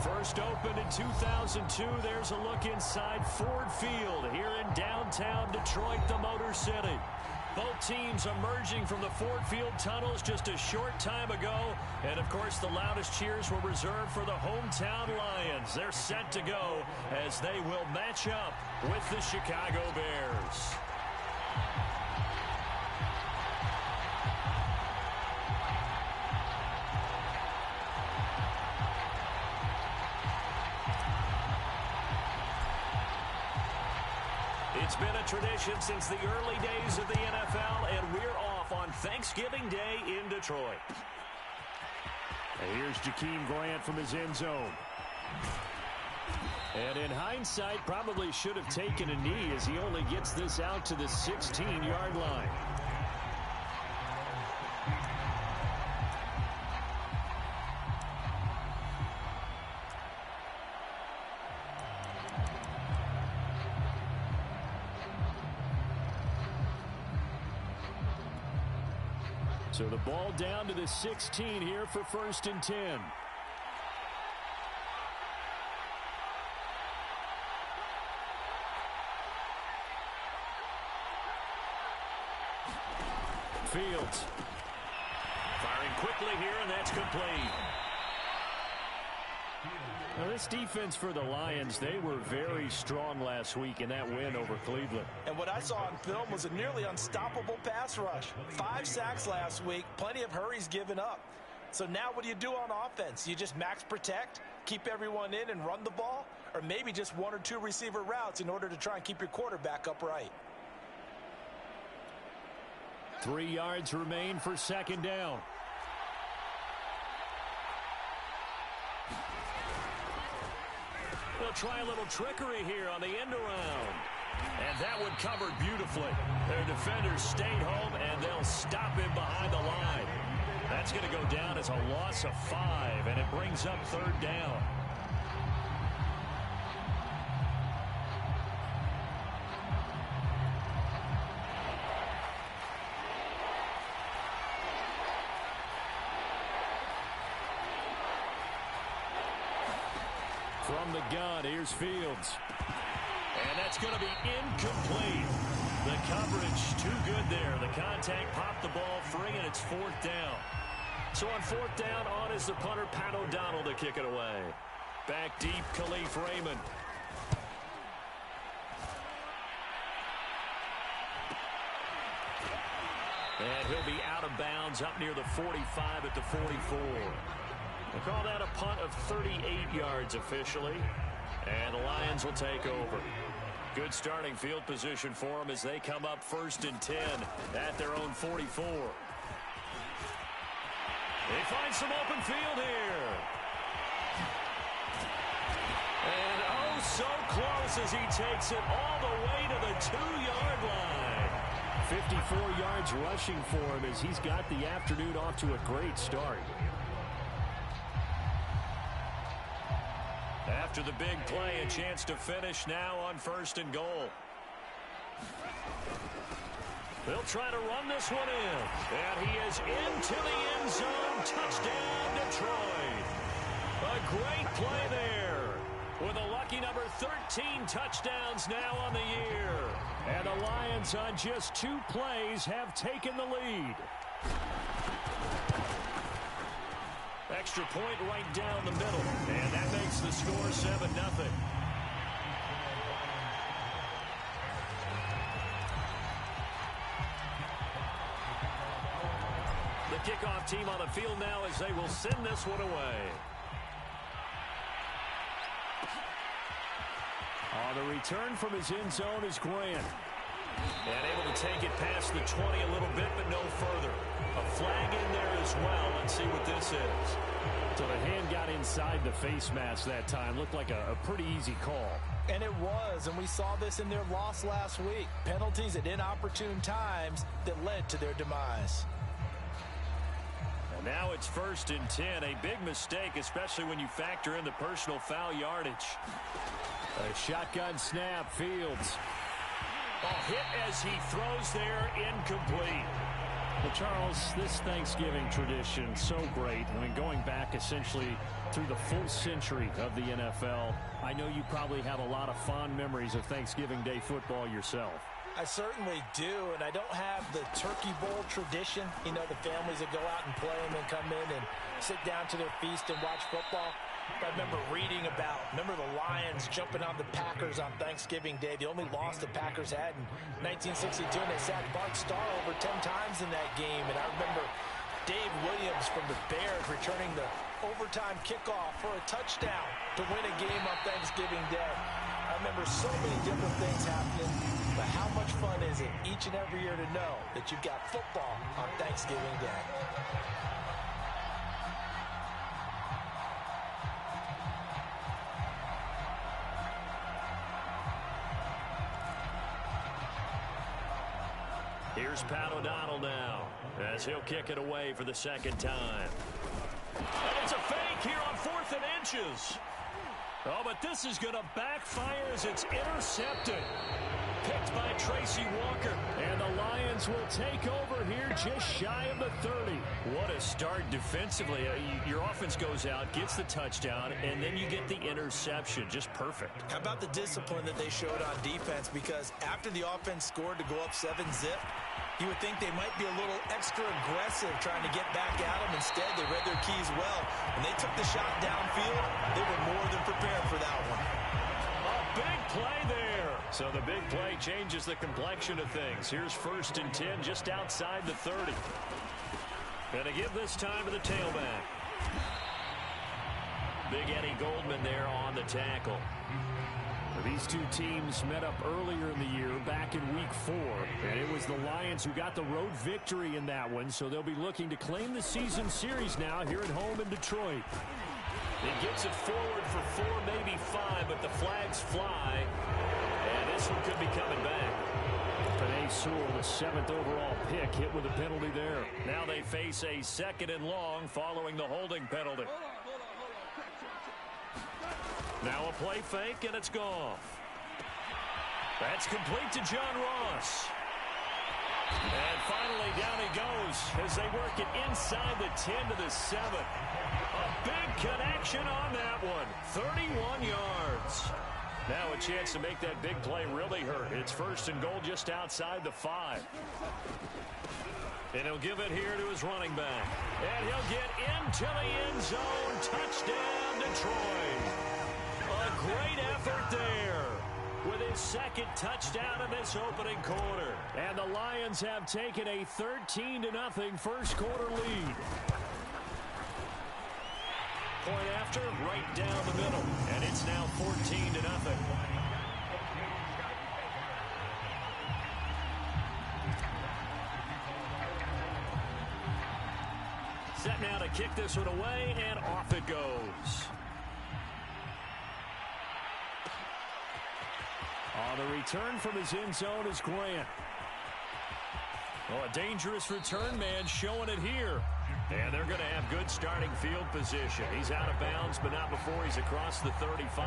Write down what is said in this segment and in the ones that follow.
First opened in 2002, there's a look inside Ford Field here in downtown Detroit, the Motor City. Both teams emerging from the Ford Field tunnels just a short time ago. And, of course, the loudest cheers were reserved for the hometown Lions. They're set to go as they will match up with the Chicago Bears. It's been a tradition since the early days of the NFL, and we're off on Thanksgiving Day in Detroit. And here's Jakeem Grant from his end zone. And in hindsight, probably should have taken a knee as he only gets this out to the 16-yard line. So the ball down to the 16 here for 1st and 10. Fields. Firing quickly here, and that's complete. Now, this defense for the Lions, they were very strong last week in that win over Cleveland. And what I saw on film was a nearly unstoppable pass rush. 5 sacks last week, plenty of hurries given up. So now what do you do on offense? You just max protect, keep everyone in and run the ball? Or maybe just 1 or 2 receiver routes in order to try and keep your quarterback upright? 3 yards remain for 2nd down. They'll try a little trickery here on the end around. And that one covered beautifully. Their defenders stayed home, and they'll stop him behind the line. That's going to go down as a loss of 5, and it brings up 3rd down. From the gun, here's Fields. And that's going to be incomplete. The coverage too good there. The contact popped the ball free, and it's 4th down. So on 4th down, on is the punter, Pat O'Donnell, to kick it away. Back deep, Khalif Raymond. And he'll be out of bounds up near the 45 at the 44. We'll call that a punt of 38 yards officially. And the Lions will take over. Good starting field position for them as they come up 1st and 10 at their own 44. They find some open field here. And oh, so close as he takes it all the way to the 2-yard line. 54 yards rushing for him as he's got the afternoon off to a great start. After the big play, a chance to finish now on 1st and goal. They'll try to run this one in. And he is into the end zone. Touchdown, Detroit. A great play there. With a lucky number 13 touchdowns now on the year. And the Lions on just 2 plays have taken the lead. Extra point right down the middle. And that makes the score 7-0. The kickoff team on the field now as they will send this one away. On the return from his end zone is Grant. And able to take it past the 20 a little bit, but no further. A flag in there as well. Let's see what this is. So the hand got inside the face mask that time. Looked like a pretty easy call. And it was, and we saw this in their loss last week. Penalties at inopportune times that led to their demise. And now it's 1st and 10. A big mistake, especially when you factor in the personal foul yardage. A shotgun snap, Fields. Oh, hit as he throws there, incomplete. Well, Charles, this Thanksgiving tradition, so great. I mean, going back essentially through the full century of the NFL, I know you probably have a lot of fond memories of Thanksgiving Day football yourself. I certainly do, and I don't have the Turkey Bowl tradition. You know, the families that go out and play and then come in and sit down to their feast and watch football. I remember reading remember the Lions jumping on the Packers on Thanksgiving Day. The only loss the Packers had in 1962, and they sacked Bart Starr over 10 times in that game. And I remember Dave Williams from the Bears returning the overtime kickoff for a touchdown to win a game on Thanksgiving Day. I remember so many different things happening, but how much fun is it each and every year to know that you've got football on Thanksgiving Day? Here's Pat O'Donnell now as he'll kick it away for the second time. And it's a fake here on 4th and inches. Oh, but this is going to backfire as it's intercepted. Picked by Tracy Walker. And the Lions will take over here just shy of the 30. What a start defensively. Your offense goes out, gets the touchdown, and then you get the interception. Just perfect. How about the discipline that they showed on defense? Because after the offense scored to go up 7-0, you would think they might be a little extra aggressive trying to get back at them. Instead, they read their keys well. When they took the shot downfield, they were more than prepared for that one. A big play there. So the big play changes the complexion of things. Here's 1st and 10 just outside the 30. Gonna give this time to the tailback. Big Eddie Goldman there on the tackle. These two teams met up earlier in the year, back in Week 4, and it was the Lions who got the road victory in that one, so they'll be looking to claim the season series now here at home in Detroit. It gets it forward for 4, maybe 5, but the flags fly, and this one could be coming back. Panay Sewell, the 7th overall pick, hit with a penalty there. Now they face a 2nd and long following the holding penalty. Now a play fake, and it's gone. That's complete to John Ross. And finally, down he goes as they work it inside the 10 to the 7. A big connection on that one. 31 yards. Now a chance to make that big play really hurt. It's 1st and goal just outside the 5. And he'll give it here to his running back. And he'll get into the end zone. Touchdown, Detroit. A great effort there with his 2nd touchdown in this opening quarter. And the Lions have taken a 13-0 first quarter lead. Point after, right down the middle. And it's now 14-0. Set now to kick this one away, and off it goes. On the return from his end zone is Grant. Well, a dangerous return man showing it here. And they're going to have good starting field position. He's out of bounds, but not before he's across the 35.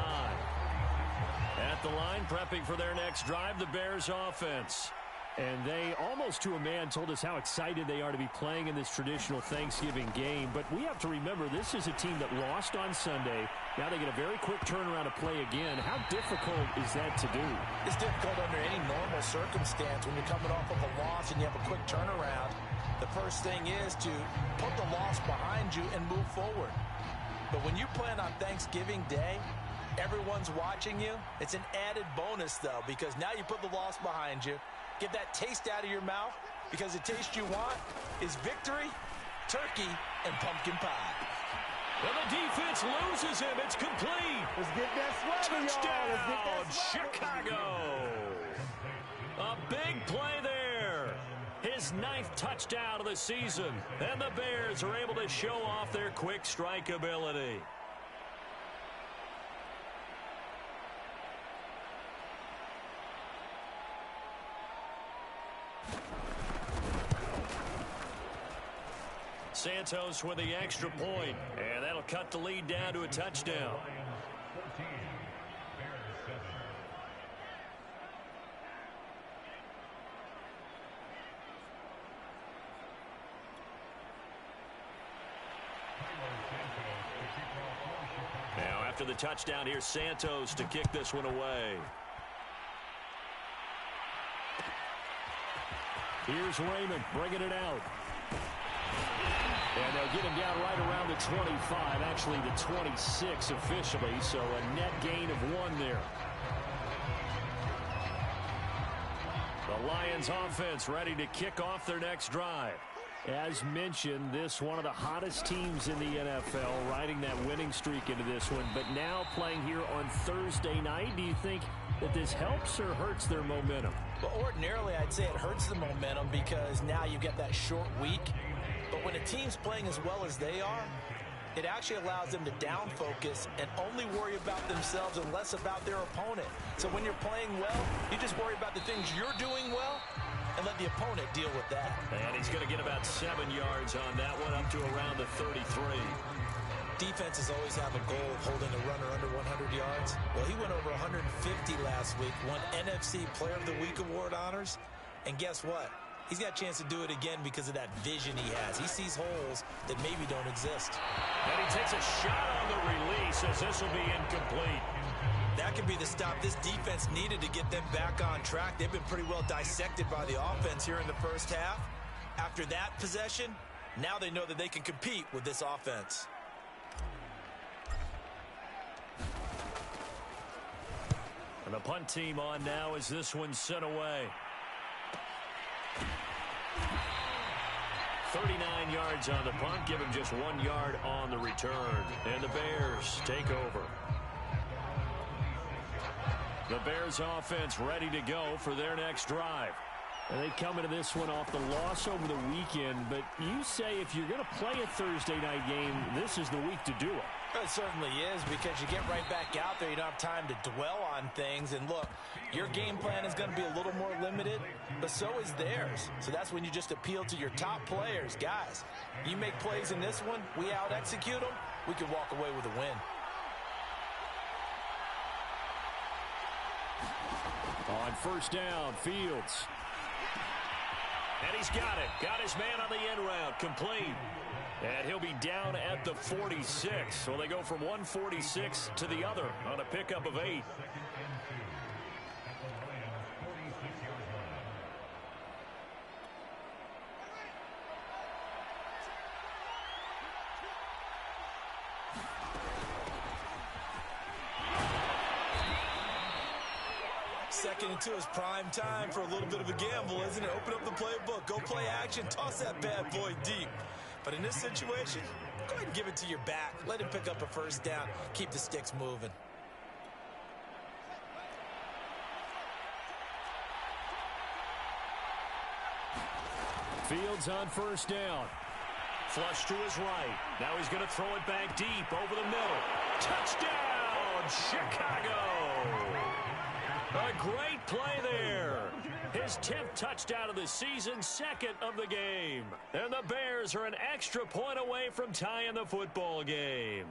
At the line, prepping for their next drive, the Bears offense. And they, almost to a man, told us how excited they are to be playing in this traditional Thanksgiving game. But we have to remember, this is a team that lost on Sunday. Now they get a very quick turnaround to play again. How difficult is that to do? It's difficult under any normal circumstance when you're coming off of a loss and you have a quick turnaround. The first thing is to put the loss behind you and move forward. But when you play on Thanksgiving Day, everyone's watching you. It's an added bonus, though, because now you put the loss behind you. Get that taste out of your mouth, because the taste you want is victory, turkey, and pumpkin pie. Well, the defense loses him. It's complete. Let's get that swagger, Touchdown, Chicago. A big play there. His 9th touchdown of the season. And the Bears are able to show off their quick strike ability. Santos with the extra point, and that'll cut the lead down to a touchdown. After the touchdown, here's Santos to kick this one away. Here's Raymond bringing it out. And they'll get him down right around the 25, actually the 26 officially, so a net gain of 1 there. The Lions offense ready to kick off their next drive. As mentioned, this one of the hottest teams in the NFL, riding that winning streak into this one, but now playing here on Thursday night. Do you think that this helps or hurts their momentum? Well, ordinarily, I'd say it hurts the momentum because now you get that short week. But when a team's playing as well as they are, it actually allows them to down focus and only worry about themselves and less about their opponent. So when you're playing well, you just worry about the things you're doing well and let the opponent deal with that. And he's going to get about 7 yards on that one, up to around the 33. Defenses always have a goal of holding a runner under 100 yards. Well, he went over 150 last week, won NFC Player of the Week award honors. And guess what? He's got a chance to do it again because of that vision he has. He sees holes that maybe don't exist. And he takes a shot on the release as this will be incomplete. That could be the stop this defense needed to get them back on track. They've been pretty well dissected by the offense here in the first half. After that possession, now they know that they can compete with this offense. And the punt team on now as this one's sent away. 39 yards on the punt, give him just 1 yard on the return. And the Bears take over. The Bears offense ready to go for their next drive. And they come into this one off the loss over the weekend, but you say if you're going to play a Thursday night game, this is the week to do it. It certainly is, because you get right back out there. You don't have time to dwell on things. And look, your game plan is going to be a little more limited, but so is theirs. So that's when you just appeal to your top players. Guys, you make plays in this one, we out-execute them, we can walk away with a win. On first down, Fields. And he's got it. Got his man on the end route. Complete. And he'll be down at the 46. So they go from 146 to the other on a pickup of 8. Second and 2 is prime time for a little bit of a gamble, isn't it? Open up the playbook, go play action, toss that bad boy deep. But in this situation, go ahead and give it to your back. Let him pick up a first down. Keep the sticks moving. Fields on first down. Flush to his right. Now he's going to throw it back deep over the middle. Touchdown, Chicago! A great play there. His 10th touchdown of the season, second of the game. And the Bears are an extra point away from tying the football game.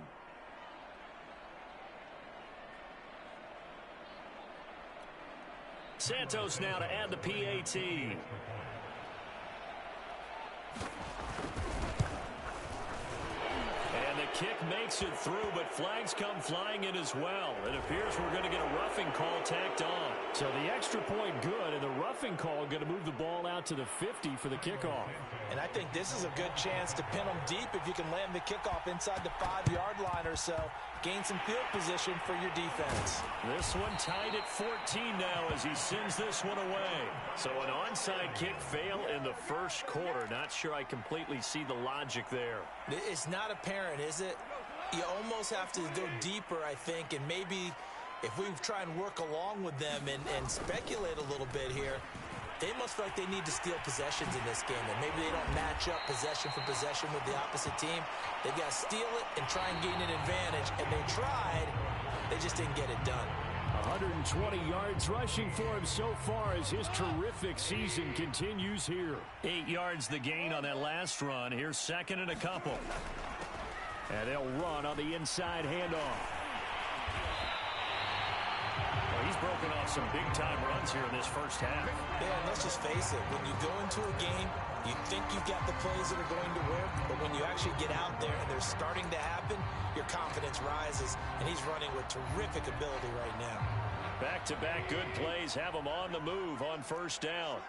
Santos now to add the PAT. And the kick makes it through, but flags come flying in as well. It appears we're going to get a roughing call tacked on. So the extra point good, and the roughing call going to move the ball out to the 50 for the kickoff. And I think this is a good chance to pin them deep if you can land the kickoff inside the 5-yard line or so. Gain some field position for your defense. This one tied at 14 now as he sends this one away. So an onside kick fail in the first quarter. Not sure I completely see the logic there. It's not apparent, is it? You almost have to go deeper, I think, and maybe if we try and work along with them and speculate a little bit here, they must feel like they need to steal possessions in this game, and maybe they don't match up possession for possession with the opposite team. They've got to steal it and try and gain an advantage, and they tried. They just didn't get it done. 120 yards rushing for him so far as his terrific season continues here. 8 yards the gain on that last run. Here's second and a couple. And they'll run on the inside handoff. Well, he's broken off some big-time runs here in this first half. Yeah, and let's just face it. When you go into a game, you think you've got the plays that are going to work, but when you actually get out there and they're starting to happen, your confidence rises, and he's running with terrific ability right now. Back-to-back good plays have him on the move on first down.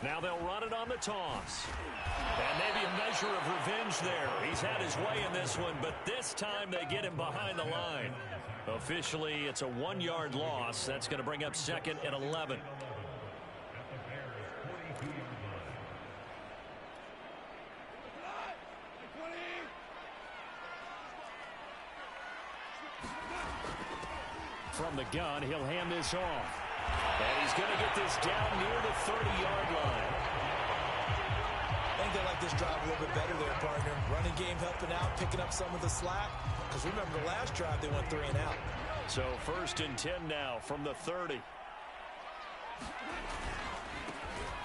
Now they'll run it on the toss. And maybe a measure of revenge there. He's had his way in this one, but this time they get him behind the line. Officially, it's a 1-yard loss. That's going to bring up 2nd and 11. From the gun, he'll hand this off. And he's going to get this down near the 30-yard line. I think they like this drive a little bit better there, partner. Running game helping out, picking up some of the slack. Because remember, the last drive, they went 3 and out. So 1st and 10 now from the 30.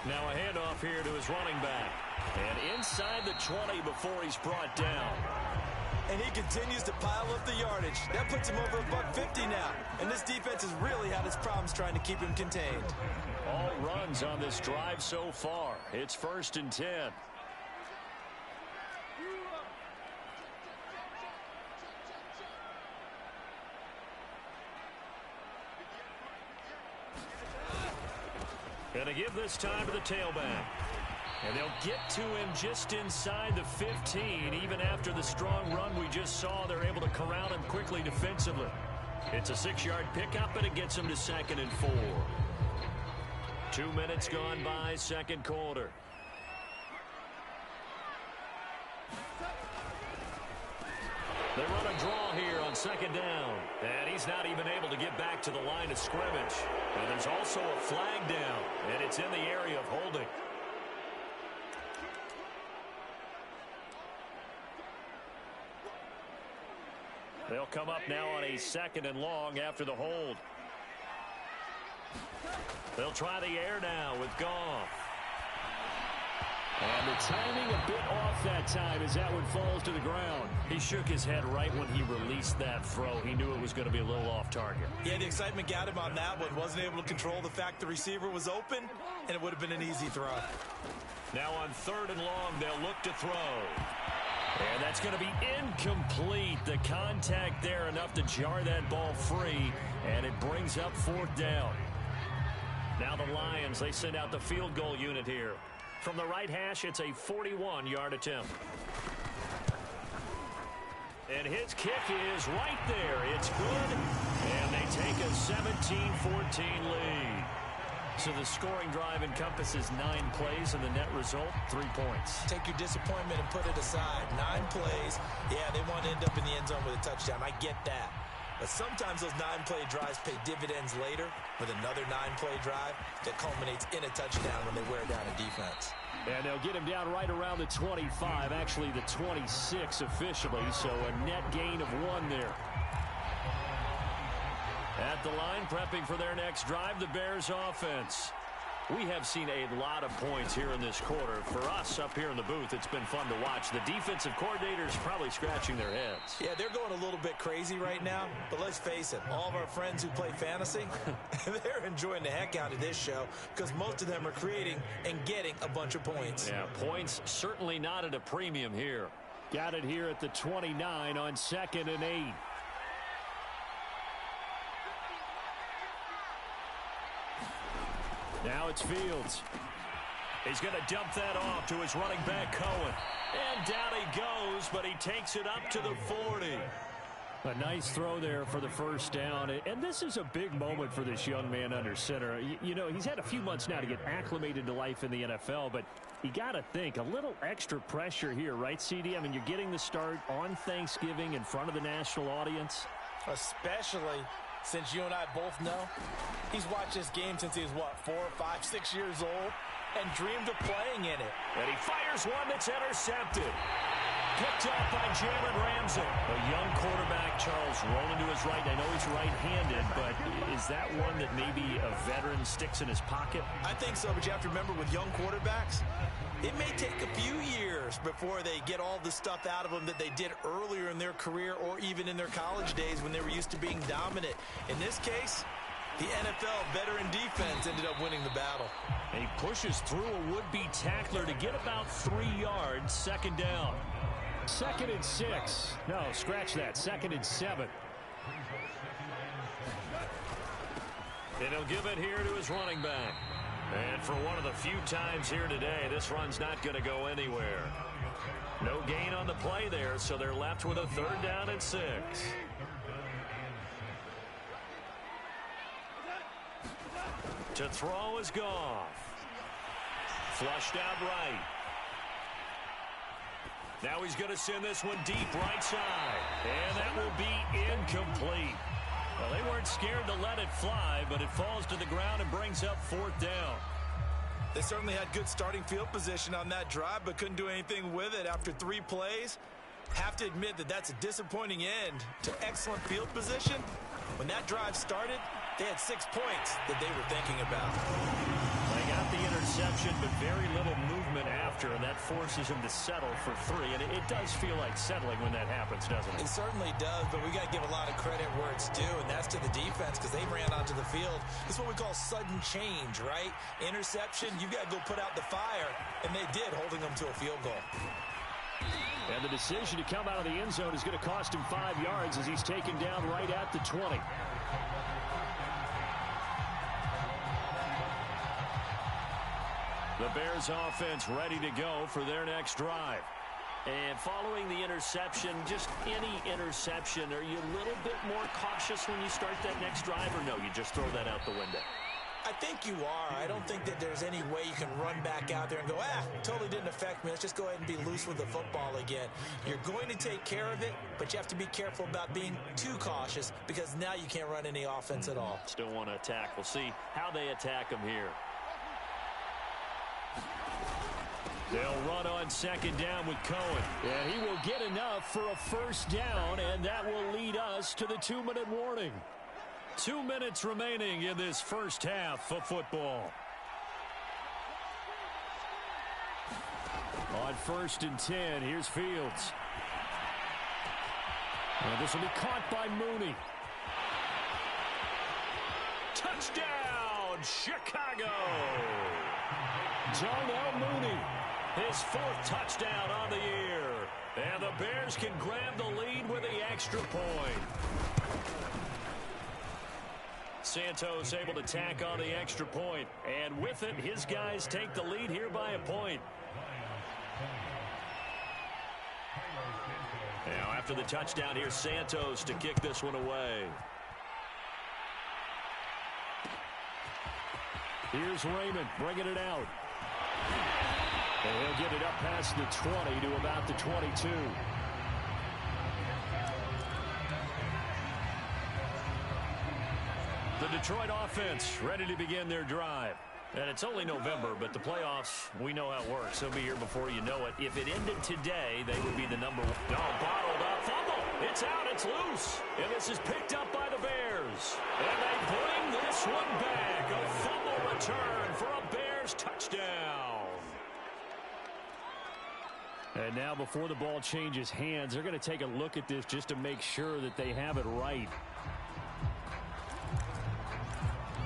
Now a handoff here to his running back. And inside the 20 before he's brought down. And he continues to pile up the yardage. That puts him over $150 now. And this defense has really had its problems trying to keep him contained. All runs on this drive so far. It's 1st and 10. Gonna give this time to the tailback. And they'll get to him just inside the 15. Even after the strong run we just saw, they're able to corral him quickly defensively. It's a 6-yard pickup, and it gets him to 2nd and 4. 2 minutes gone by, second quarter. They run a draw here on 2nd down. And he's not even able to get back to the line of scrimmage. And there's also a flag down, and it's in the area of holding. They'll come up now on a 2nd and long after the hold. They'll try the air now with Goff. And the timing a bit off that time as that one falls to the ground. He shook his head right when he released that throw. He knew it was going to be a little off target. Yeah, the excitement got him on that one. Wasn't able to control the fact the receiver was open, and it would have been an easy throw. Now on 3rd and long, they'll look to throw. And that's going to be incomplete. The contact there enough to jar that ball free, and it brings up 4th down. Now the Lions, they send out the field goal unit here. From the right hash, it's a 41-yard attempt. And his kick is right there. It's good, and they take a 17-14 lead. So the scoring drive encompasses 9 plays, and the net result, 3 points. Take your disappointment and put it aside. 9 plays. Yeah, they want to end up in the end zone with a touchdown. I get that. But sometimes those 9-play drives pay dividends later with another 9-play drive that culminates in a touchdown when they wear down a defense. And they'll get him down right around the 25, actually the 26 officially, so a net gain of 1 there. At the line, prepping for their next drive, the Bears offense. We have seen a lot of points here in this quarter. For us up here in the booth, it's been fun to watch. The defensive coordinators probably scratching their heads. Yeah, they're going a little bit crazy right now. But let's face it, all of our friends who play fantasy, they're enjoying the heck out of this show because most of them are creating and getting a bunch of points. Yeah, points certainly not at a premium here. Got it here at the 29 on 2nd and 8. Now it's Fields. He's going to dump that off to his running back, Cohen. And down he goes, but he takes it up to the 40. A nice throw there for the first down. And this is a big moment for this young man under center. You know, he's had a few months now to get acclimated to life in the NFL, but you got to think, a little extra pressure here, right, CD? I mean, you're getting the start on Thanksgiving in front of the national audience. Especially since you and I both know he's watched this game since he was, what, 4, 5, 6 years old and dreamed of playing in it. And he fires one that's intercepted. Picked up by Jalen Ramsey. A young quarterback, Charles, rolling to his right. I know he's right-handed, but is that one that maybe a veteran sticks in his pocket? I think so, but you have to remember with young quarterbacks, it may take a few years before they get all the stuff out of them that they did earlier in their career or even in their college days when they were used to being dominant. In this case, the NFL veteran defense ended up winning the battle. And he pushes through a would-be tackler to get about 3 yards, second down. 2nd and 6. No, scratch that. 2nd and 7. And he'll give it here to his running back. And for one of the few times here today, this run's not going to go anywhere. No gain on the play there, so they're left with a 3rd down and 6. To throw is Goff. Flushed out right. Now he's going to send this one deep right side. And that will be incomplete. Well, they weren't scared to let it fly, but it falls to the ground and brings up 4th down. They certainly had good starting field position on that drive, but couldn't do anything with it after 3 plays. Have to admit that that's a disappointing end to excellent field position. When that drive started, they had 6 points that they were thinking about. They got the interception, but very little movement after, and that forces him to settle for 3. And it does feel like settling when that happens, doesn't it? It certainly does, but we got to give a lot of credit where it's due, and that's to the defense because they ran onto the field. This is what we call sudden change, right? Interception, you got to go put out the fire, and they did, holding them to a field goal. And the decision to come out of the end zone is going to cost him 5 yards as he's taken down right at the 20. The Bears offense ready to go for their next drive. And following the interception, just any interception, are you a little bit more cautious when you start that next drive, or no, you just throw that out the window? I think you are. I don't think that there's any way you can run back out there and go, totally didn't affect me. Let's just go ahead and be loose with the football again. You're going to take care of it, but you have to be careful about being too cautious because now you can't run any offense at all. Still want to attack. We'll see how they attack him here. They'll run on 2nd down with Cohen. And he will get enough for a 1st down, and that will lead us to the 2-minute warning. 2 minutes remaining in this first half of football. On 1st and 10, here's Fields. And this will be caught by Mooney. Touchdown, Chicago! Darnell Mooney, his 4th touchdown on the year. And the Bears can grab the lead with the extra point. Santos able to tack on the extra point. And with it, his guys take the lead here by a point. Now after the touchdown, here's Santos to kick this one away. Here's Raymond bringing it out. And he'll get it up past the 20 to about the 22. The Detroit offense ready to begin their drive. And it's only November, but the playoffs, we know how it works. They'll be here before you know it. If it ended today, they would be the number 1. No, bottled up. Fumble. It's out. It's loose. And this is picked up by the Bears. And they bring this one back. A fumble return for a Bears touchdown. And now before the ball changes hands, they're going to take a look at this just to make sure that they have it right.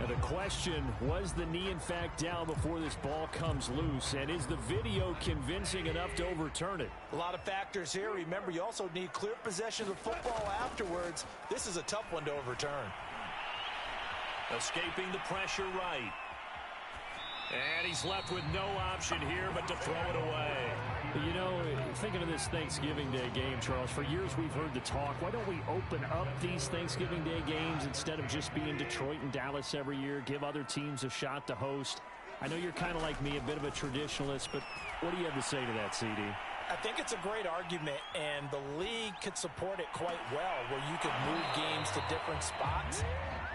Now the question, was the knee in fact down before this ball comes loose? And is the video convincing enough to overturn it? A lot of factors here. Remember, you also need clear possession of the football afterwards. This is a tough one to overturn. Escaping the pressure right. And he's left with no option here but to throw it away. You know, thinking of this Thanksgiving Day game, Charles, for years we've heard the talk. Why don't we open up these Thanksgiving Day games instead of just being Detroit and Dallas every year, give other teams a shot to host? I know you're kind of like me, a bit of a traditionalist, but what do you have to say to that, CD? I think it's a great argument, and the league could support it quite well, where you could move games to different spots.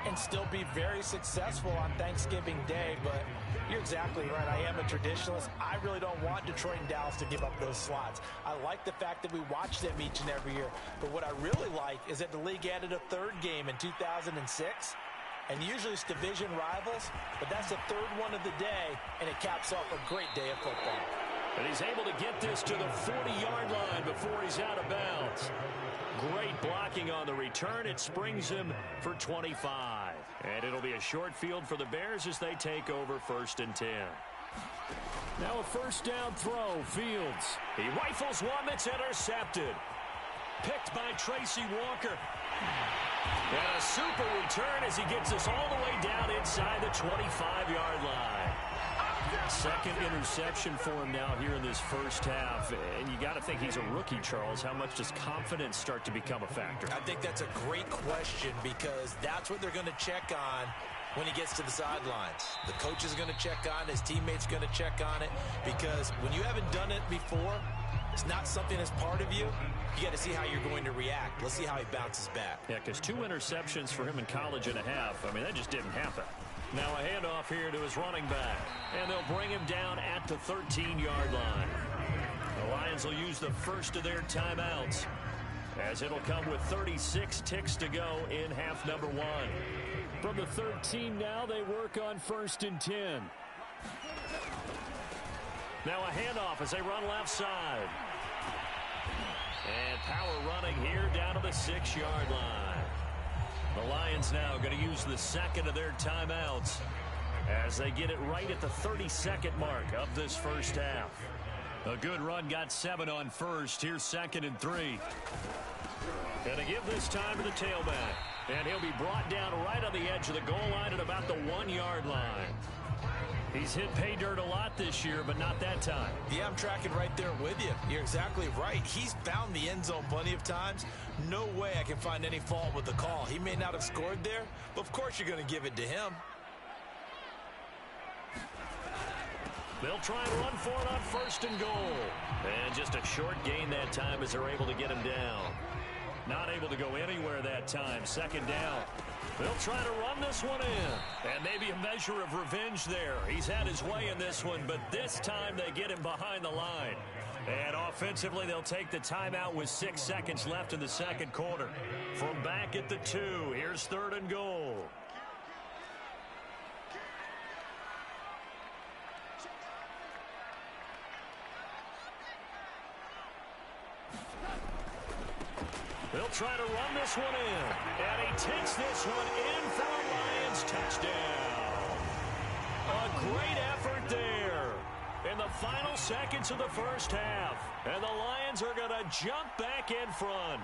and still be very successful on Thanksgiving Day. But you're exactly right. I am a traditionalist. I really don't want Detroit and Dallas to give up those slots. I like the fact that we watch them each and every year. But what I really like is that the league added a third game in 2006. And usually it's division rivals, but that's the third one of the day, and it caps off a great day of football. And he's able to get this to the 40-yard line before he's out of bounds. Great blocking on the return. It springs him for 25. And it'll be a short field for the Bears as they take over 1st and 10. Now a first down throw. Fields. He rifles one that's intercepted. Picked by Tracy Walker. And a super return as he gets us all the way down inside the 25-yard line. Second interception for him now here in this first half. And you got to think he's a rookie, Charles. How much does confidence start to become a factor? I think that's a great question because that's what they're going to check on when he gets to the sidelines. The coach is going to check on it. His teammates going to check on it because when you haven't done it before, it's not something that's part of you. You got to see how you're going to react. Let's see how he bounces back. Yeah, because 2 interceptions for him in college and a half. I mean, that just didn't happen. Now a handoff here to his running back. And they'll bring him down at the 13-yard line. The Lions will use the first of their timeouts, as it'll come with 36 ticks to go in half number 1. From the 13 now, they work on 1st and 10. Now a handoff as they run left side. And power running here down to the 6-yard line. The Lions now going to use the second of their timeouts as they get it right at the 32nd mark of this first half. A good run got 7 on first. Here's 2nd and 3. And to give this time to the tailback. And he'll be brought down right on the edge of the goal line at about the 1-yard line. He's hit pay dirt a lot this year, but not that time. Yeah, I'm tracking right there with you. You're exactly right. He's found the end zone plenty of times. No way I can find any fault with the call. He may not have scored there, but of course you're going to give it to him. They'll try and run for it on 1st and goal. And just a short gain that time as they're able to get him down. Not able to go anywhere that time. 2nd down. They'll try to run this one in. And maybe a measure of revenge there. He's had his way in this one, but this time they get him behind the line. And offensively, they'll take the timeout with 6 seconds left in the second quarter. From back at the 2, here's 3rd and goal. They'll try to run this one in. And he takes this one in for a Lions touchdown. A great effort there in the final seconds of the first half. And the Lions are going to jump back in front.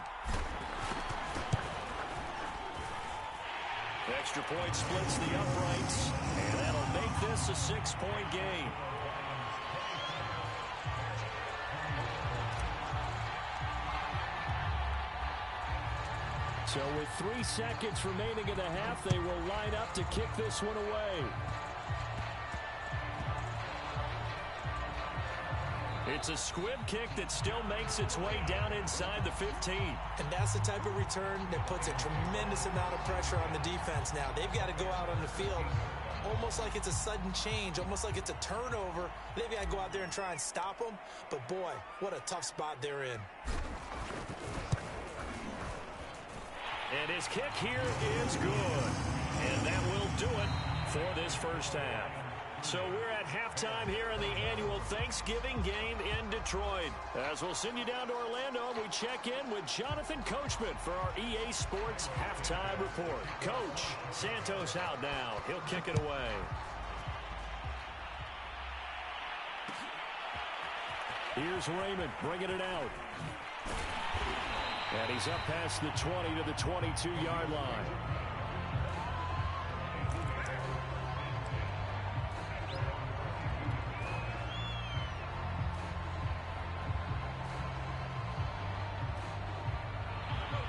Extra point splits the uprights. And that'll make this a 6-point game. So with 3 seconds remaining in the half, they will line up to kick this one away. It's a squib kick that still makes its way down inside the 15. And that's the type of return that puts a tremendous amount of pressure on the defense now. They've got to go out on the field almost like it's a sudden change, almost like it's a turnover. They've got to go out there and try and stop them. But, boy, what a tough spot they're in. And his kick here is good. And that will do it for this first half. So we're at halftime here in the annual Thanksgiving game in Detroit. As we'll send you down to Orlando, we check in with Jonathan Coachman for our EA Sports halftime report. Coach, Santos out now. He'll kick it away. Here's Raymond bringing it out. And he's up past the 20 to the 22-yard line.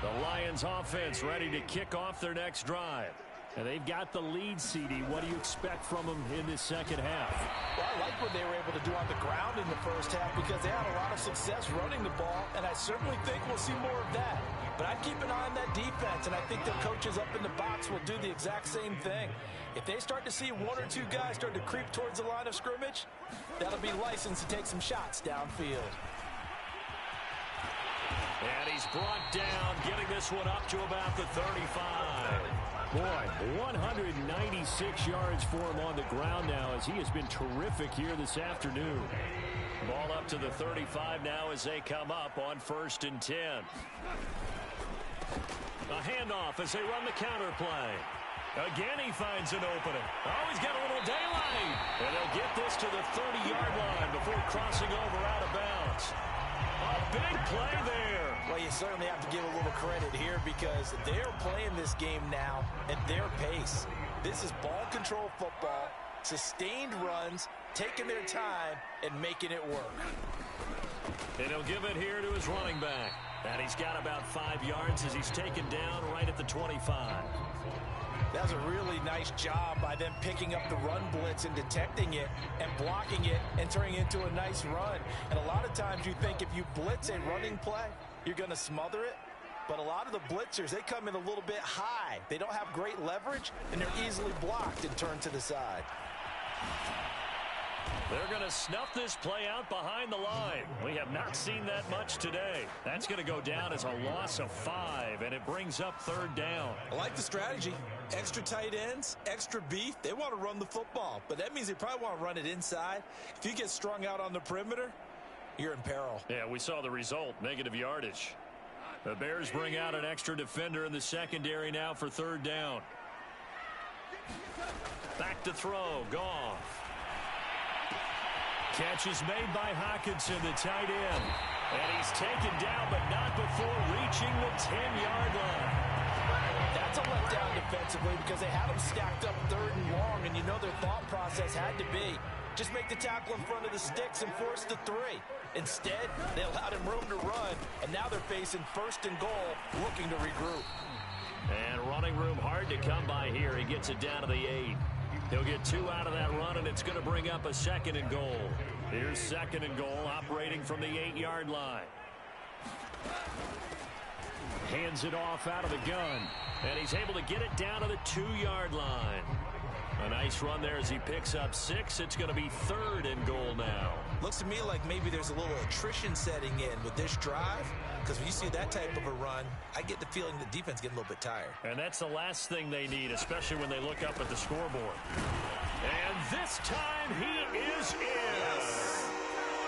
The Lions offense ready to kick off their next drive. And they've got the lead, CD. What do you expect from them in this second half? Well, I like what they were able to do on the ground in the first half because they had a lot of success running the ball, and I certainly think we'll see more of that. But I'd keep an eye on that defense, and I think their coaches up in the box will do the exact same thing. If they start to see one or two guys start to creep towards the line of scrimmage, that'll be license to take some shots downfield. And he's brought down, getting this one up to about the 35. Boy, 196 yards for him on the ground now as he has been terrific here this afternoon. Ball up to the 35 now as they come up on 1st and 10. A handoff as they run the counter play. Again, he finds an opening. Oh, he's got a little daylight. And they'll get this to the 30-yard line before crossing over out of bounds. A big play there. Well, you certainly have to give a little credit here because they're playing this game now at their pace. This is ball control football, sustained runs, taking their time, and making it work. And he'll give it here to his running back. And he's got about 5 yards as he's taken down right at the 25. That was a really nice job by them picking up the run blitz and detecting it and blocking it and turning it into a nice run. And a lot of times you think if you blitz a running play, you're going to smother it. But a lot of the blitzers, they come in a little bit high. They don't have great leverage, and they're easily blocked and turned to the side. They're going to snuff this play out behind the line. We have not seen that much today. That's going to go down as a loss of 5, and it brings up 3rd down. I like the strategy. Extra tight ends, extra beef. They want to run the football, but that means they probably want to run it inside. If you get strung out on the perimeter, you're in peril. Yeah, we saw the result, negative yardage. The Bears bring out an extra defender in the secondary now for 3rd down. Back to throw, Goff. Catch is made by Hockenson, the tight end. And he's taken down, but not before reaching the 10-yard line. That's a letdown defensively because they had him stacked up 3rd and long, and you know their thought process had to be just make the tackle in front of the sticks and force the 3. Instead, they allowed him room to run, and now they're facing 1st and goal, looking to regroup. And running room hard to come by here. He gets it down to the 8. He'll get 2 out of that run, and it's going to bring up a 2nd and goal. Here's 2nd and goal, operating from the 8-yard line. Hands it off out of the gun, and he's able to get it down to the 2-yard line. A nice run there as he picks up 6. It's going to be 3rd and goal now. Looks to me like maybe there's a little attrition setting in with this drive, because when you see that type of a run, I get the feeling the defense getting a little bit tired. And that's the last thing they need, especially when they look up at the scoreboard. And this time he is in.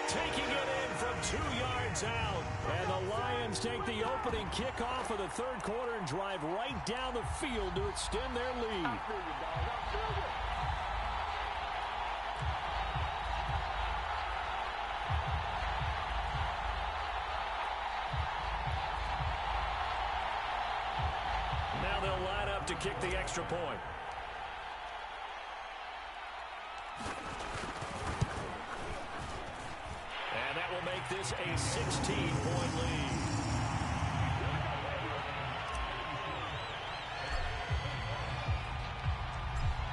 Taking it in from 2 yards out. And the Lions take the opening kickoff of the 3rd quarter and drive right down the field to extend their lead. Now they'll line up to kick the extra point. And that will make this a 16-point lead.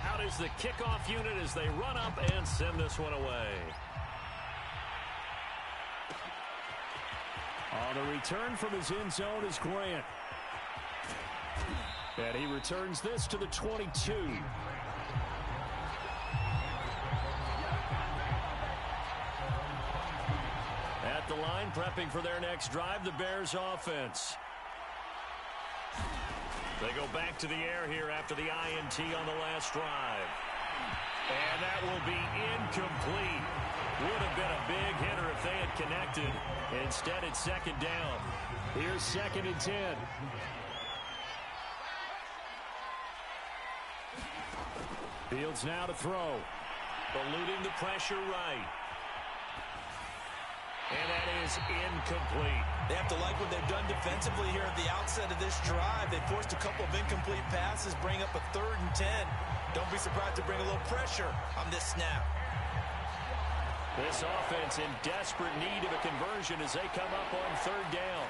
Out is the kickoff unit as they run up and send this one away. On the return from his end zone is Grant. And he returns this to the 22. At the line, prepping for their next drive, the Bears offense. They go back to the air here after the INT on the last drive. And that will be incomplete. Would have been a big hitter if they had connected. Instead, it's 2nd down. Here's 2nd and 10. Fields now to throw. Eluding the pressure right. And that is incomplete. They have to like what they've done defensively here at the outset of this drive. They forced a couple of incomplete passes, bring up a 3rd and 10. Don't be surprised to bring a little pressure on this snap. This offense in desperate need of a conversion as they come up on 3rd down.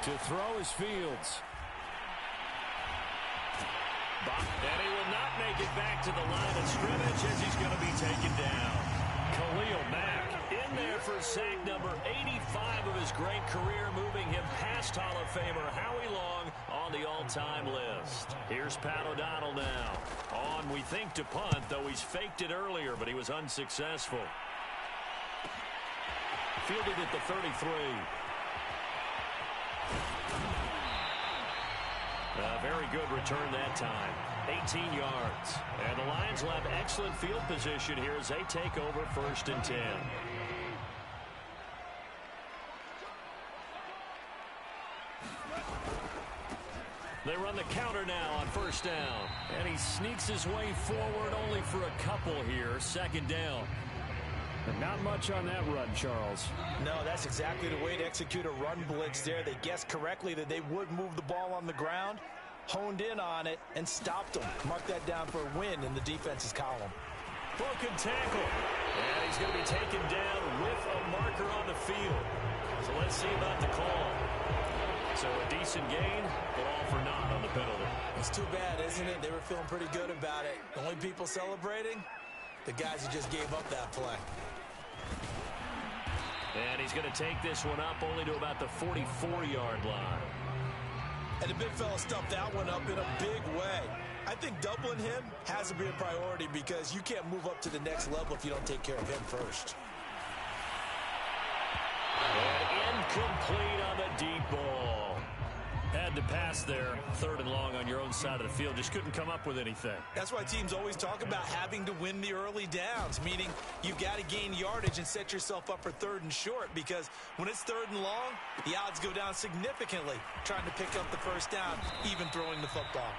To throw is Fields. And he will not make it back to the line of scrimmage as he's going to be taken down. Khalil Mack in there for sack number 85 of his great career, moving him past Hall of Famer Howie Long on the all-time list. Here's Pat O'Donnell now. On, we think, to punt, though he's faked it earlier, but he was unsuccessful. Fielded at the 33. A very good return that time. 18 yards. And the Lions will have excellent field position here as they take over 1st and 10. They run the counter now on 1st down. And he sneaks his way forward only for a couple here. 2nd down. But not much on that run, Charles. No, that's exactly the way to execute a run blitz there. They guessed correctly that they would move the ball on the ground, honed in on it, and stopped them. Mark that down for a win in the defense's column. Broken tackle. And he's going to be taken down with a marker on the field. So let's see about the call. So a decent gain, but all for naught on the penalty. It's too bad, isn't it? They were feeling pretty good about it. The only people celebrating, the guys who just gave up that play. And he's going to take this one up only to about the 44-yard line. And the big fella stuffed that one up in a big way. I think doubling him has to be a priority because you can't move up to the next level if you don't take care of him first. And incomplete on the deep ball. Had to pass there, 3rd and long on your own side of the field. Just couldn't come up with anything. That's why teams always talk about having to win the early downs, meaning you've got to gain yardage and set yourself up for 3rd and short, because when it's 3rd and long, the odds go down significantly trying to pick up the 1st down, even throwing the football.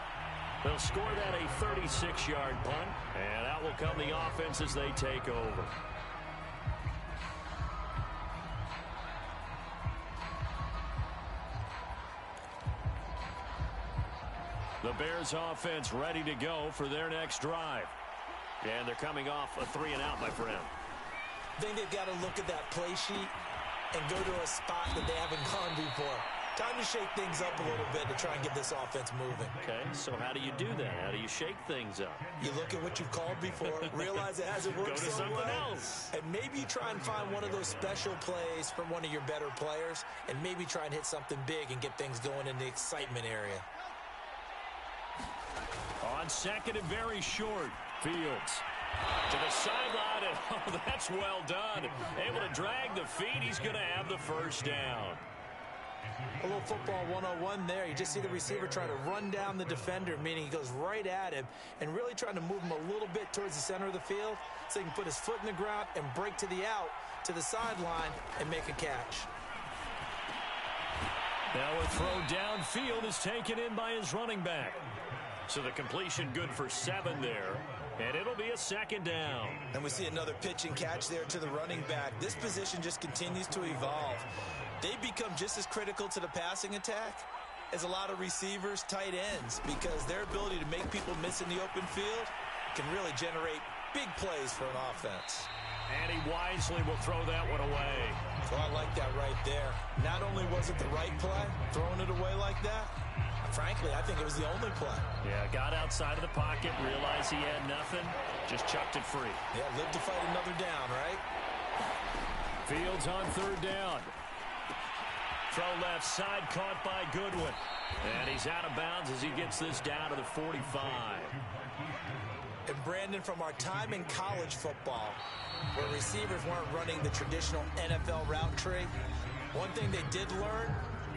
They'll score that a 36-yard punt, and out will come the offense as they take over. The Bears offense ready to go for their next drive. And they're coming off a 3-and-out, my friend. I think they've got to look at that play sheet and go to a spot that they haven't gone before. Time to shake things up a little bit to try and get this offense moving. Okay, so how do you do that? How do you shake things up? You look at what you've called before, realize it hasn't worked go to so something well, else. and maybe you try and find one of those special plays from one of your better players, and maybe try and hit something big and get things going in the excitement area. On 2nd and very short, Fields to the sideline, and oh, that's well done. Able to drag the feet. He's going to have the 1st down. A little football 101 there. You just see the receiver try to run down the defender, meaning he goes right at him and really trying to move him a little bit towards the center of the field so he can put his foot in the ground and break to the out, to the sideline, and make a catch. Now a throw downfield is taken in by his running back. So the completion good for 7 there. And it'll be a 2nd down. And we see another pitch and catch there to the running back. This position just continues to evolve. They become just as critical to the passing attack as a lot of receivers, tight ends, because their ability to make people miss in the open field can really generate big plays for an offense. And he wisely will throw that one away. So I like that right there. Not only was it the right play, throwing it away like that, frankly, I think it was the only play. Yeah, got outside of the pocket, realized he had nothing, just chucked it free. Yeah, live to fight another down, right? Fields on 3rd down. Throw left side, caught by Goodwin. And he's out of bounds as he gets this down to the 45. And Brandon, from our time in college football, where receivers weren't running the traditional NFL route tree, one thing they did learn,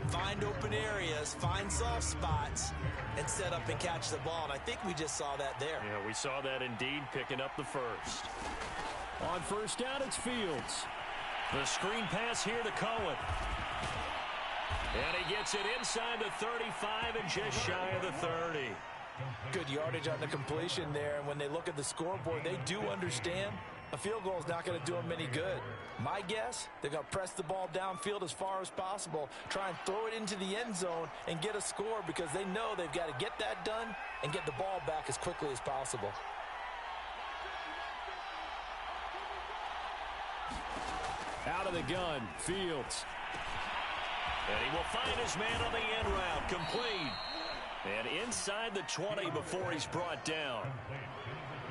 find open areas, find soft spots, and set up and catch the ball. And I think we just saw that there. Yeah, we saw that indeed, picking up the 1st. On 1st down, it's Fields. The screen pass here to Cohen. And he gets it inside the 35 and just shy of the 30. Good yardage on the completion there. And when they look at the scoreboard, they do understand a field goal is not going to do them any good. My guess, they're going to press the ball downfield as far as possible, try and throw it into the end zone and get a score because they know they've got to get that done and get the ball back as quickly as possible. Out of the gun, Fields. And he will find his man on the end route. Complete. And inside the 20 before he's brought down.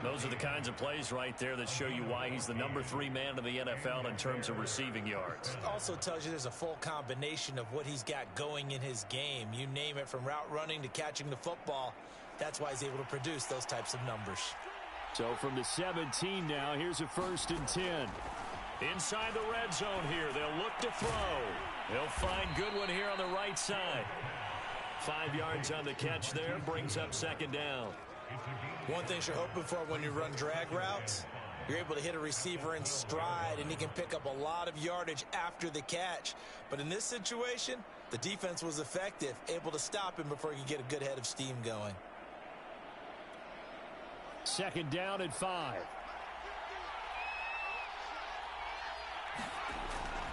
Those are the kinds of plays right there that show you why he's the #3 man in the NFL in terms of receiving yards. Also tells you there's a full combination of what he's got going in his game. You name it, from route running to catching the football. That's why he's able to produce those types of numbers. So from the 17 now, here's a 1st and 10. Inside the red zone here, they'll look to throw. They'll find Goodwin here on the right side. 5 yards on the catch there, brings up 2nd down. One thing you're hoping for when you run drag routes, you're able to hit a receiver in stride, and he can pick up a lot of yardage after the catch. But in this situation, the defense was effective, able to stop him before he could get a good head of steam going. 2nd down and 5.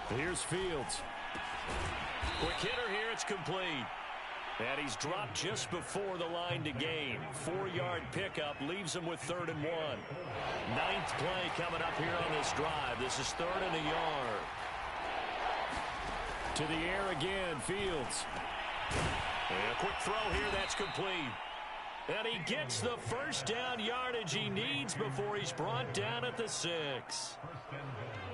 Here's Fields. Quick hitter here, it's complete. And he's dropped just before the line to gain. 4-yard pickup leaves him with 3rd and 1. 9th play coming up here on this drive. This is 3rd and a yard. To the air again, Fields. And a quick throw here, that's complete. And he gets the 1st down yardage he needs before he's brought down at the 6.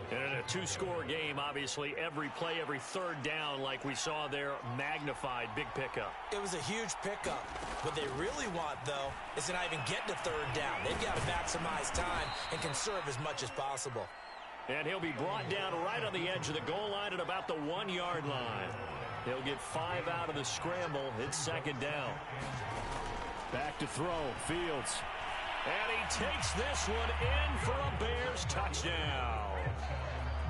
And in a 2-score game, obviously, every play, every 3rd down, like we saw there, magnified. Big pickup. It was a huge pickup. What they really want, though, is to not even get to 3rd down. They've got to maximize time and conserve as much as possible. And he'll be brought down right on the edge of the goal line at about the 1-yard line. He'll get 5 out of the scramble. It's 2nd down. Back to throw, Fields. And he takes this one in for a Bears touchdown.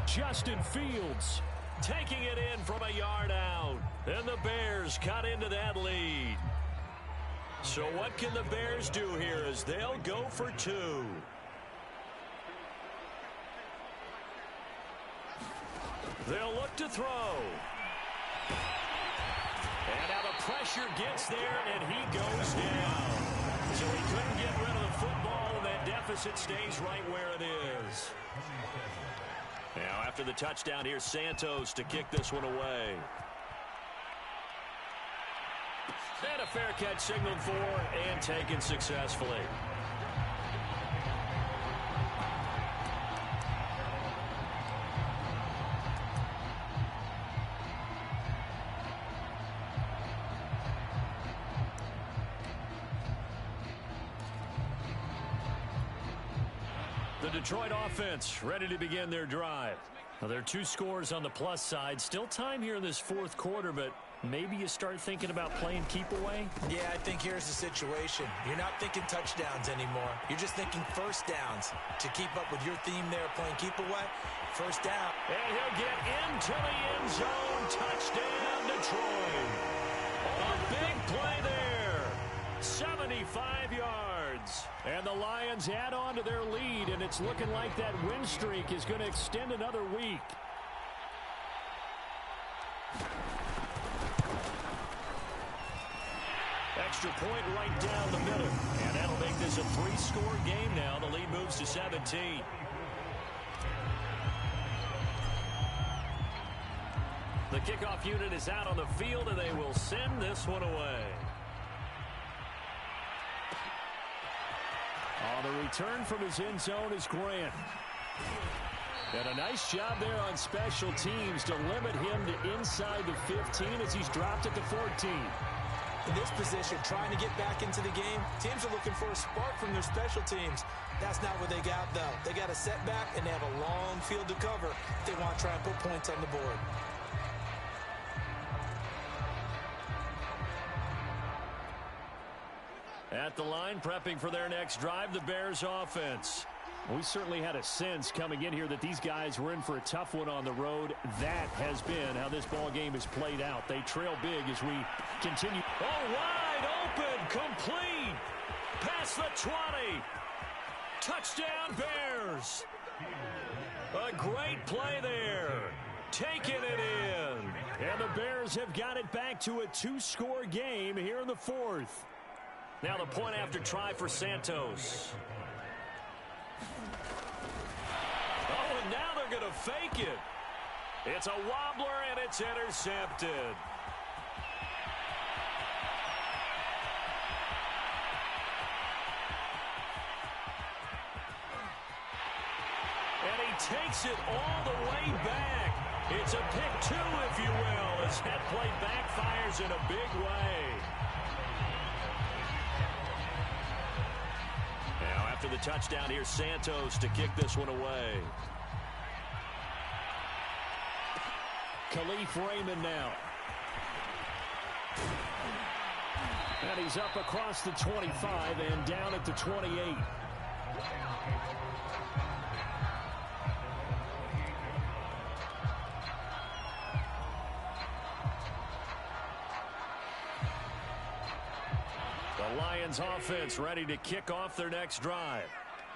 Justin Fields taking it in from a yard out. And the Bears cut into that lead. So what can the Bears do here as they'll go for 2? They'll look to throw. And now the pressure gets there, and he goes down. So he couldn't get rid of the football, and that deficit stays right where it is. Now, after the touchdown, here's Santos to kick this one away. And a fair catch signaled for and taken successfully. The Detroit offense ready to begin their drive. Now, there are 2 scores on the plus side. Still time here in this 4th quarter, but maybe you start thinking about playing keep away? Yeah, I think here's the situation. You're not thinking touchdowns anymore. You're just thinking 1st downs. To keep up with your theme there, playing keep away, 1st down. And he'll get into the end zone. Touchdown, Detroit. A big play there. 75 yards. And the Lions add on to their lead, and it's looking like that win streak is going to extend another week. Extra point right down the middle. And that'll make this a 3-score game now. The lead moves to 17. The kickoff unit is out on the field, and they will send this one away. On the return from his end zone is Grant. And a nice job there on special teams to limit him to inside the 15 as he's dropped at the 14. In this position, trying to get back into the game, teams are looking for a spark from their special teams. That's not what they got, though. They got a setback, and they have a long field to cover if they want to try and put points on the board. At the line, prepping for their next drive, the Bears offense. We certainly had a sense coming in here that these guys were in for a tough one on the road. That has been how this ball game is played out. They trail big as we continue. Oh, wide open, complete. Past the 20. Touchdown, Bears. A great play there. Taking it in. And the Bears have got it back to a 2-score game here in the 4th. Now the point after try for Santos. Oh, and now they're going to fake it. It's a wobbler, and it's intercepted. And he takes it all the way back. It's a pick two, if you will, as that play backfires in a big way. Now, after the touchdown, here's Santos to kick this one away. Khalif Raymond now. And he's up across the 25 and down at the 28. The Lions offense ready to kick off their next drive.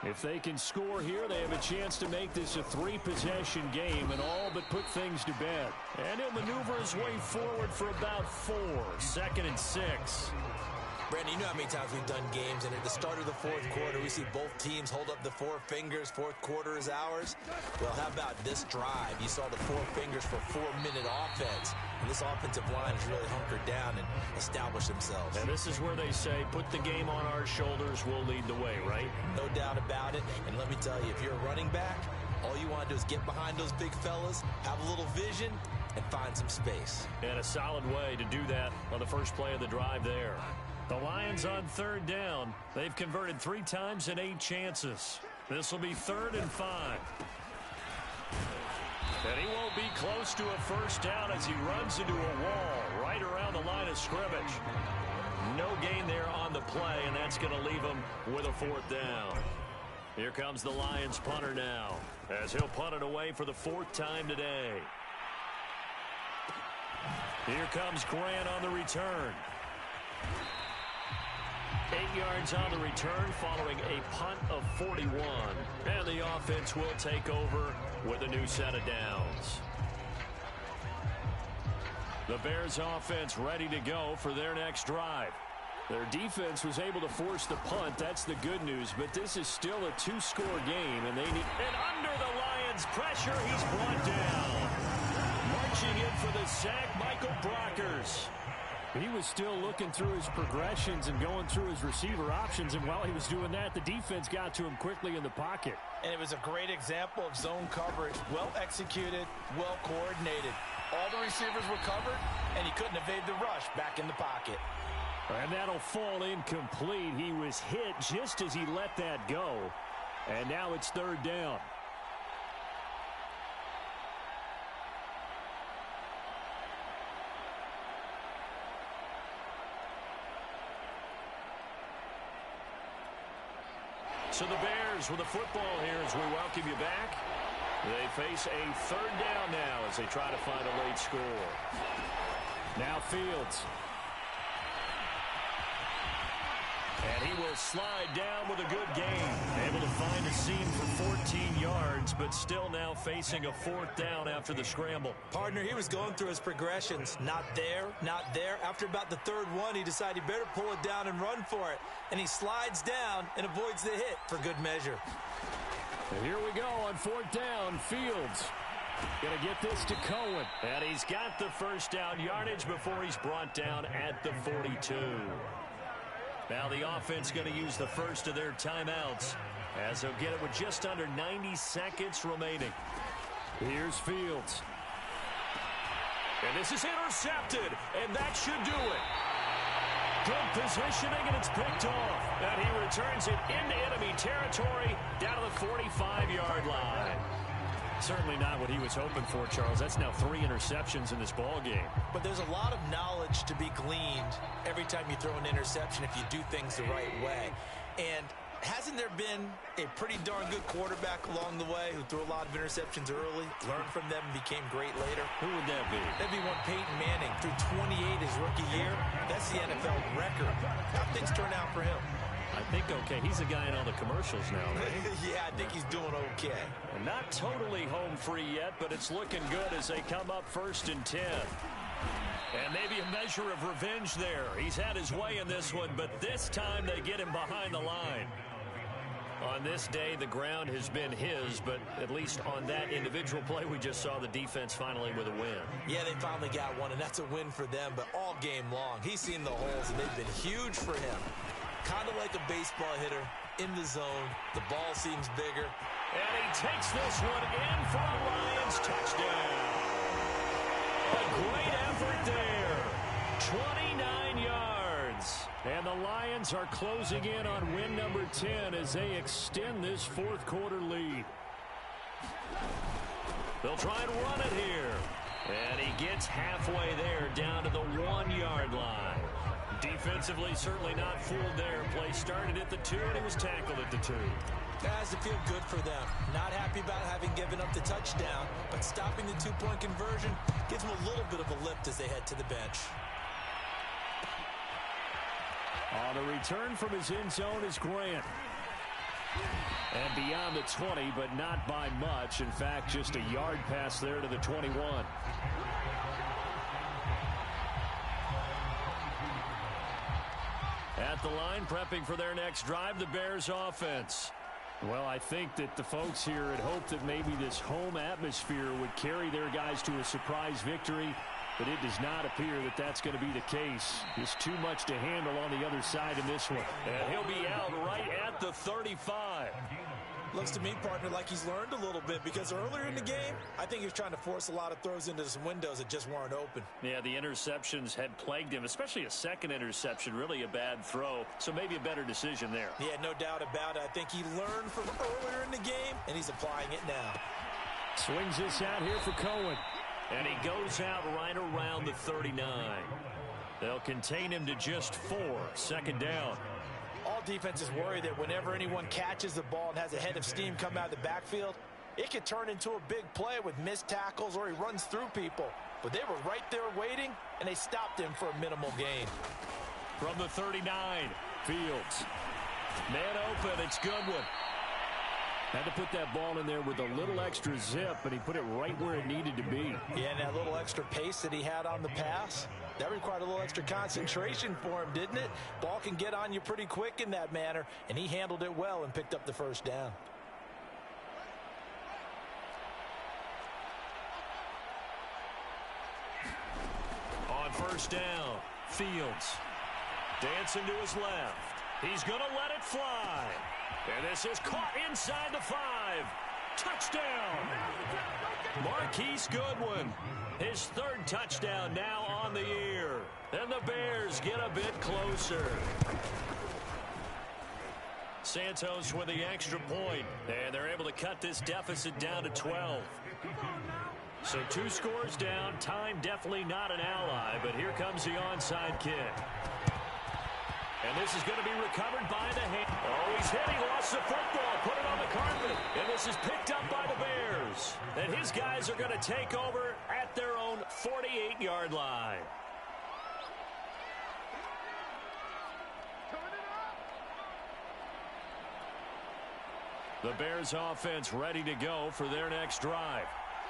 If they can score here, they have a chance to make this a three-possession game and all but put things to bed. And he'll maneuver his way forward for about 4. 2nd and 6. Brandon, you know how many times we've done games, and at the start of the fourth quarter, we see both teams hold up the 4 fingers. Fourth quarter is ours. Well, how about this drive? You saw the 4 fingers for 4-minute offense, and this offensive line has really hunkered down and established themselves. And this is where they say, put the game on our shoulders, we'll lead the way, right? No doubt about it. And let me tell you, if you're a running back, all you want to do is get behind those big fellas, have a little vision, and find some space. And a solid way to do that on the first play of the drive there. The Lions on 3rd down. They've converted 3 times in 8 chances. This will be 3rd and 5. And he won't be close to a first down as he runs into a wall right around the line of scrimmage. No gain there on the play, and that's going to leave him with a 4th down. Here comes the Lions punter now, as he'll punt it away for the 4th time today. Here comes Grant on the return. 8 yards on the return following a punt of 41. And the offense will take over with a new set of downs. The Bears offense ready to go for their next drive. Their defense was able to force the punt. That's the good news. But this is still a 2-score game, and they need... And under the Lions' pressure, he's brought down. Marching in for the sack, Michael Brockers. He was still looking through his progressions and going through his receiver options, and while he was doing that, the defense got to him quickly in the pocket. And it was a great example of zone coverage. Well executed, well coordinated. All the receivers were covered, and he couldn't evade the rush back in the pocket. And that'll fall incomplete. He was hit just as he let that go. And now it's 3rd down. So the Bears with the football here as we welcome you back. They face a 3rd down now as they try to find a late score. Now Fields. And he will slide down with a good gain. Able to find a seam for 14 yards, but still now facing a 4th down after the scramble. Partner, he was going through his progressions. Not there, not there. After about the 3rd one, he decided he better pull it down and run for it. And he slides down and avoids the hit for good measure. And here we go on 4th down. Fields going to get this to Cohen. And he's got the first down yardage before he's brought down at the 42. Now the offense going to use the first of their timeouts as they'll get it with just under 90 seconds remaining. Here's Fields. And this is intercepted, and that should do it. Good positioning, and it's picked off. And he returns it into enemy territory down to the 45-yard line. Certainly not what he was hoping for, Charles. That's now 3 interceptions in this ball game. But there's a lot of knowledge to be gleaned every time you throw an interception if you do things the right way. And hasn't there been a pretty darn good quarterback along the way who threw a lot of interceptions early, learned from them, and became great later? Who would that be? That'd be one Peyton Manning. Threw 28 his rookie year. That's the NFL record. How things turn out for him? I think okay. He's a guy in all the commercials now, right? Yeah, I think he's doing okay. And not totally home free yet, but it's looking good as they come up 1st and 10. And maybe a measure of revenge there. He's had his way in this one, but this time they get him behind the line. On this day, the ground has been his, but at least on that individual play, we just saw the defense finally with a win. Yeah, they finally got one, and that's a win for them, but all game long, he's seen the holes, and they've been huge for him. Kind of like a baseball hitter in the zone. The ball seems bigger. And he takes this one in for a Lions touchdown. A great effort there. 29 yards. And the Lions are closing in on win number 10 as they extend this fourth quarter lead. They'll try and run it here. And he gets halfway there down to the 1-yard line. Defensively, certainly not fooled there. Play started at the 2, and he was tackled at the 2. That has to feel good for them. Not happy about having given up the touchdown, but stopping the 2-point conversion gives them a little bit of a lift as they head to the bench. On the return from his end zone is Grant. And beyond the 20, but not by much. In fact, just a yard pass there to the 21. At the line, prepping for their next drive, the Bears offense. Well, I think that the folks here had hoped that maybe this home atmosphere would carry their guys to a surprise victory, but it does not appear that that's going to be the case. There's too much to handle on the other side in this one. And he'll be out right at the 35. Looks to me, partner, like he's learned a little bit, because earlier in the game, I think he was trying to force a lot of throws into some windows that just weren't open. Yeah, the interceptions had plagued him, especially a second interception, really a bad throw, so maybe a better decision there. Yeah, no doubt about it. I think he learned from earlier in the game, and he's applying it now. Swings this out here for Cohen. And he goes out right around the 39. They'll contain him to just 4, second down. All defenses worry that whenever anyone catches the ball and has a head of steam come out of the backfield, it could turn into a big play with missed tackles or he runs through people. But they were right there waiting, and they stopped him for a minimal gain. From the 39, Fields. Man open, it's Goodwin. Had to put that ball in there with a little extra zip, and he put it right where it needed to be. Yeah, and that little extra pace that he had on the pass, that required a little extra concentration for him, didn't it? Ball can get on you pretty quick in that manner, and he handled it well and picked up the first down. On first down, Fields. Dancing to his left. He's going to let it fly. And this is caught inside the 5. Touchdown. Marquise Goodwin. His third touchdown now on the year. And the Bears get a bit closer. Santos with the extra point. And they're able to cut this deficit down to 12. So 2 scores down. Time definitely not an ally. But here comes the onside kick. And this is going to be recovered by the hand. Oh, he's hit. He lost the football. Put it on the carpet. And this is picked up by the Bears. And his guys are going to take over at their own 48-yard line. The Bears offense ready to go for their next drive.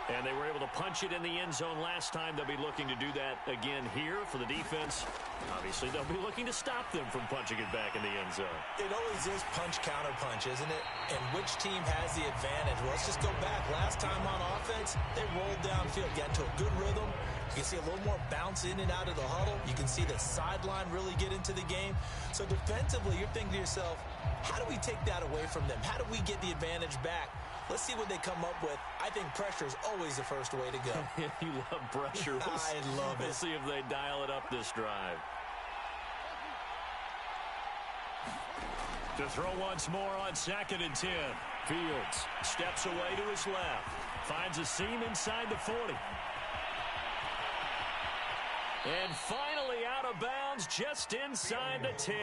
And they were able to punch it in the end zone last time. They'll be looking to do that again here for the defense. Obviously, they'll be looking to stop them from punching it back in the end zone. It always is punch-counter-punch, isn't it? And which team has the advantage? Well, let's just go back. Last time on offense, they rolled downfield, got into a good rhythm. You can see a little more bounce in and out of the huddle. You can see the sideline really get into the game. So defensively, you're thinking to yourself, how do we take that away from them? How do we get the advantage back? Let's see what they come up with. I think pressure is always the first way to go. You love pressure. I love it. We'll see if they dial it up this drive. To throw once more on 2nd and 10. Fields steps away to his left. Finds a seam inside the 40. And finally out of bounds just inside the 10.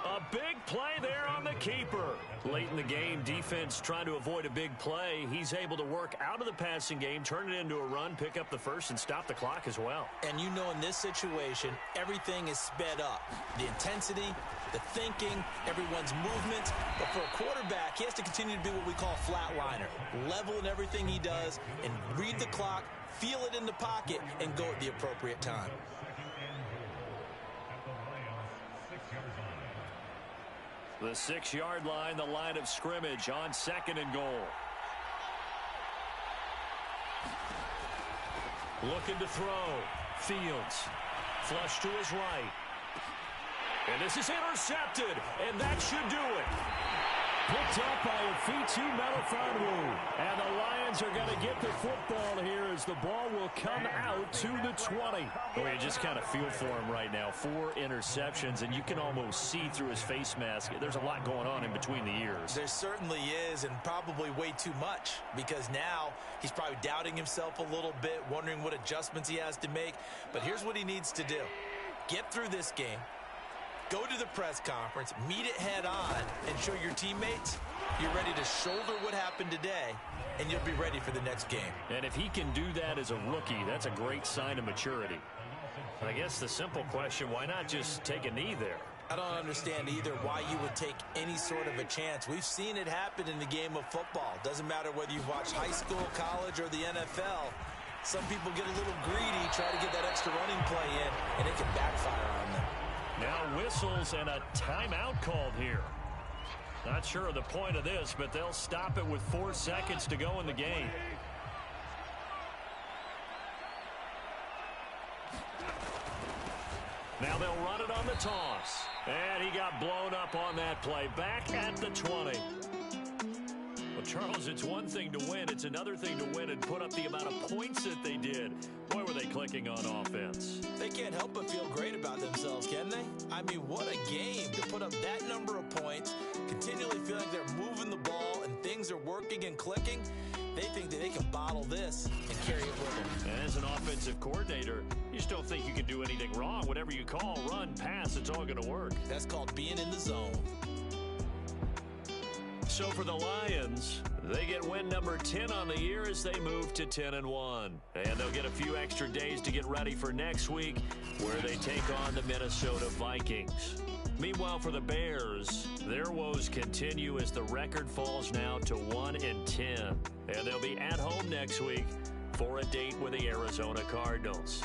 A big play there on the keeper. Late in the game, defense trying to avoid a big play. He's able to work out of the passing game, turn it into a run, pick up the first, and stop the clock as well. And you know in this situation, everything is sped up. The intensity, the thinking, everyone's movement. But for a quarterback, he has to continue to be what we call a flatliner. Level in everything he does and read the clock, feel it in the pocket, and go at the appropriate time. The 6-yard line, the line of scrimmage on 2nd and goal. Looking to throw. Fields. Flush to his right. And this is intercepted, and that should do it. Picked up by Fitu Melifonwu. And the Lions are going to get the football here as the ball will come out to the 20. Boy, you just kind of feel for him right now. 4 interceptions, and you can almost see through his face mask. There's a lot going on in between the ears. There certainly is, and probably way too much, because now he's probably doubting himself a little bit, wondering what adjustments he has to make. But here's what he needs to do. Get through this game. Go to the press conference, meet it head on, and show your teammates you're ready to shoulder what happened today, and you'll be ready for the next game. And if he can do that as a rookie, that's a great sign of maturity. And I guess the simple question, why not just take a knee there? I don't understand either why you would take any sort of a chance. We've seen it happen in the game of football. Doesn't matter whether you've watched high school, college, or the NFL. Some people get a little greedy, try to get that extra running play in, and it can backfire on them. Now whistles and a timeout called here. Not sure of the point of this, but they'll stop it with 4 seconds to go in the game. Now they'll run it on the toss. And he got blown up on that play. Back at the 20. Well, Charles, it's one thing to win. It's another thing to win and put up the amount of points that they did. Boy, were they clicking on offense. They can't help but feel great about themselves, can they? I mean, what a game to put up that number of points, continually feel like they're moving the ball and things are working and clicking. They think that they can bottle this and carry it with them. And as an offensive coordinator, you just don't think you can do anything wrong. Whatever you call, run, pass, it's all going to work. That's called being in the zone. So for the Lions, they get win number 10 on the year as they move to 10-1. And they'll get a few extra days to get ready for next week, where they take on the Minnesota Vikings. Meanwhile, for the Bears, their woes continue as the record falls now to 1-10. And they'll be at home next week for a date with the Arizona Cardinals.